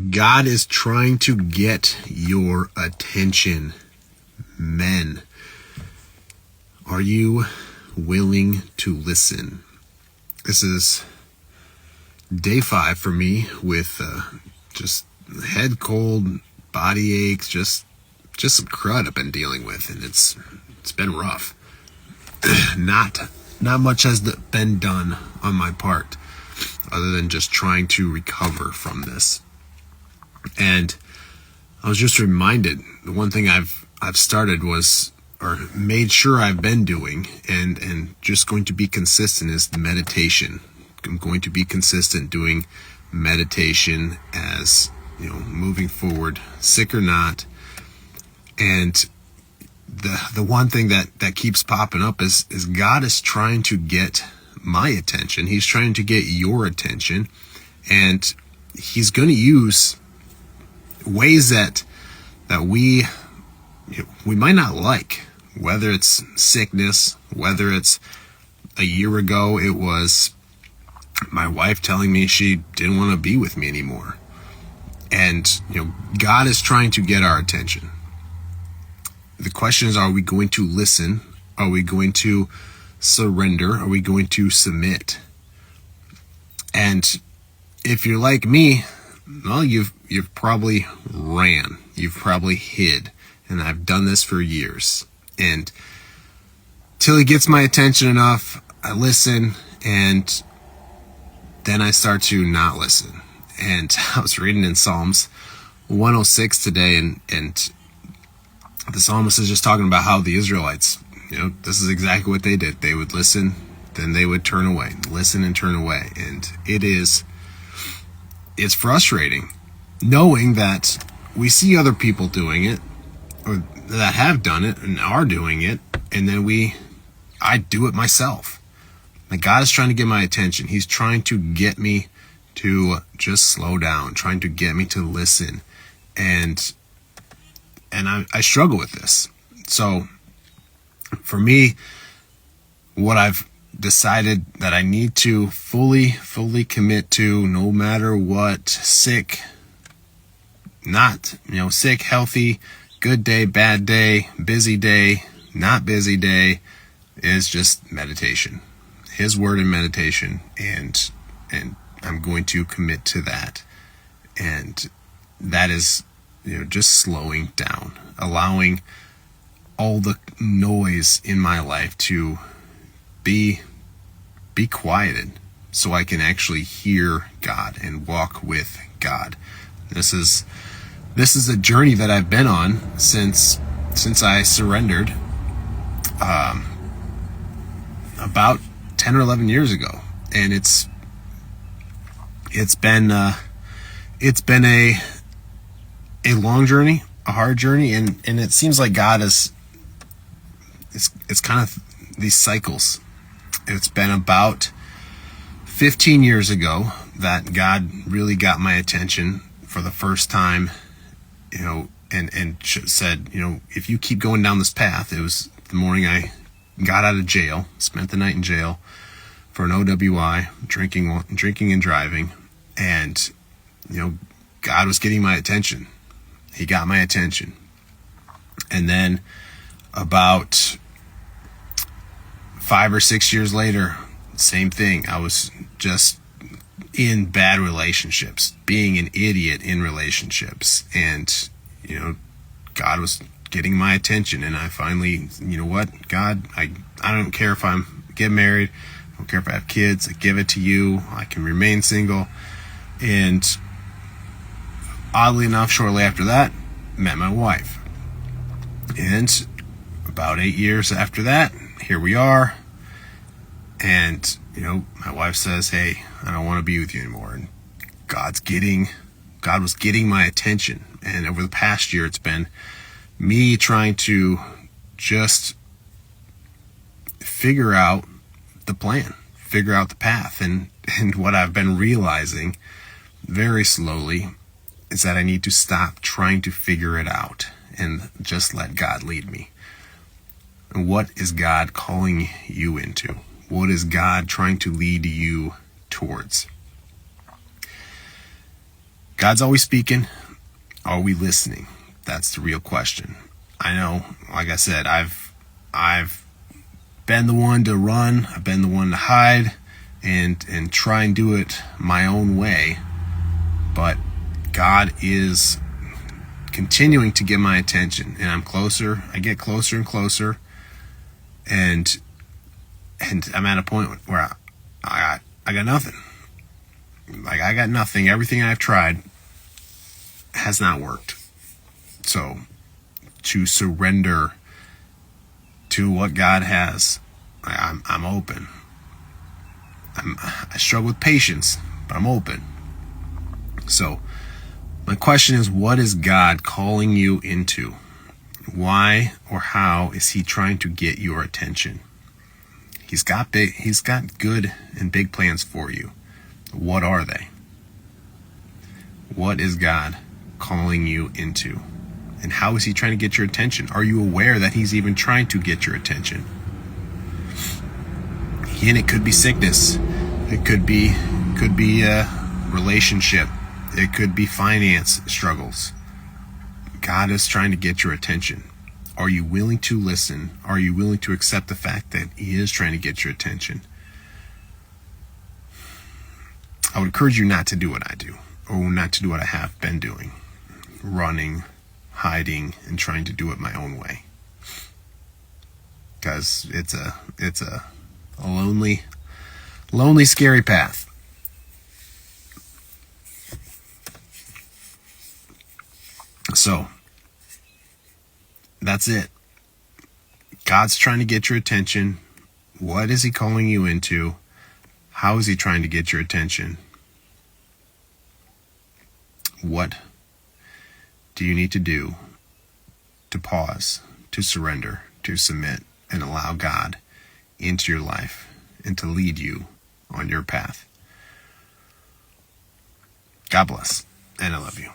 God is trying to get your attention. Men, are you willing to listen? This is day 5 for me with just head cold, body aches, just some crud I've been dealing with, and it's been rough. Not much has been done on my part other than just trying to recover from this. And I was just reminded, the one thing I've started was, or made sure I've been doing, and just going to be consistent, is the meditation. I'm going to be consistent doing meditation as, moving forward, sick or not. And the one thing that keeps popping up is God is trying to get my attention. He's trying to get your attention, and he's going to use ways that we might not like, whether it's sickness, whether it's a year ago it was my wife telling me she didn't want to be with me anymore. And God is trying to get our attention. The question is, are we going to listen? Are we going to surrender? Are we going to submit? And if you're like me, well, you've probably ran. You've probably hid. And I've done this for years. And till he gets my attention enough, I listen, and then I start to not listen. And I was reading in Psalms 106 today, and the psalmist is just talking about how the Israelites, this is exactly what they did. They would listen, then they would turn away, listen and turn away. And it's frustrating knowing that we see other people doing it, or that have done it and are doing it, and then I do it myself. Like, God is trying to get my attention. He's trying to get me to just slow down, trying to get me to listen. And I struggle with this. So for me, what I've decided that I need to fully commit to, no matter what, sick, not, sick, healthy, good day, bad day, busy day, not busy day, is just meditation. His word and meditation, and I'm going to commit to that. And that is, just slowing down, allowing all the noise in my life to be quieted so I can actually hear God and walk with God. This is a journey that I've been on since I surrendered about 10 or 11 years ago. And it's been a long journey, a hard journey, and it seems like God it's kind of these cycles. It's been about 15 years ago that God really got my attention for the first time, and said, if you keep going down this path. It was the morning I got out of jail, spent the night in jail for an OWI, drinking and driving, and God was getting my attention. He got my attention. And then about 5 or 6 years later, same thing. I was just in bad relationships, being an idiot in relationships. And, God was getting my attention. And I finally, what, God, I don't care if I'm get married. I don't care if I have kids. I give it to you. I can remain single. And oddly enough, shortly after that, met my wife. And about 8 years after that, here we are. And, my wife says, hey, I don't want to be with you anymore. And God was getting my attention. And over the past year, it's been me trying to just figure out the plan, figure out the path. And what I've been realizing very slowly is that I need to stop trying to figure it out and just let God lead me. And what is God calling you into? What is God trying to lead you towards? God's always speaking. Are we listening? That's the real question. I know, like I said, I've been the one to run. I've been the one to hide and try and do it my own way. But God is continuing to get my attention, and I get closer and closer, and I'm at a point where I got nothing. Like, I got nothing. Everything I've tried has not worked. So to surrender to what God has, I'm open. I struggle with patience, but I'm open. So my question is, what is God calling you into? Why or how is he trying to get your attention? He's got good and big plans for you. What are they? What is God calling you into? And how is he trying to get your attention? Are you aware that he's even trying to get your attention? And it could be sickness. It could be a relationship. It could be finance struggles. God is trying to get your attention. Are you willing to listen? Are you willing to accept the fact that he is trying to get your attention? I would encourage you not to do what I do, or not to do what I have been doing. Running, hiding, and trying to do it my own way. Because it's a lonely, scary path. So, that's it. God's trying to get your attention. What is he calling you into? How is he trying to get your attention? What do you need to do to pause, to surrender, to submit, and allow God into your life and to lead you on your path? God bless, and I love you.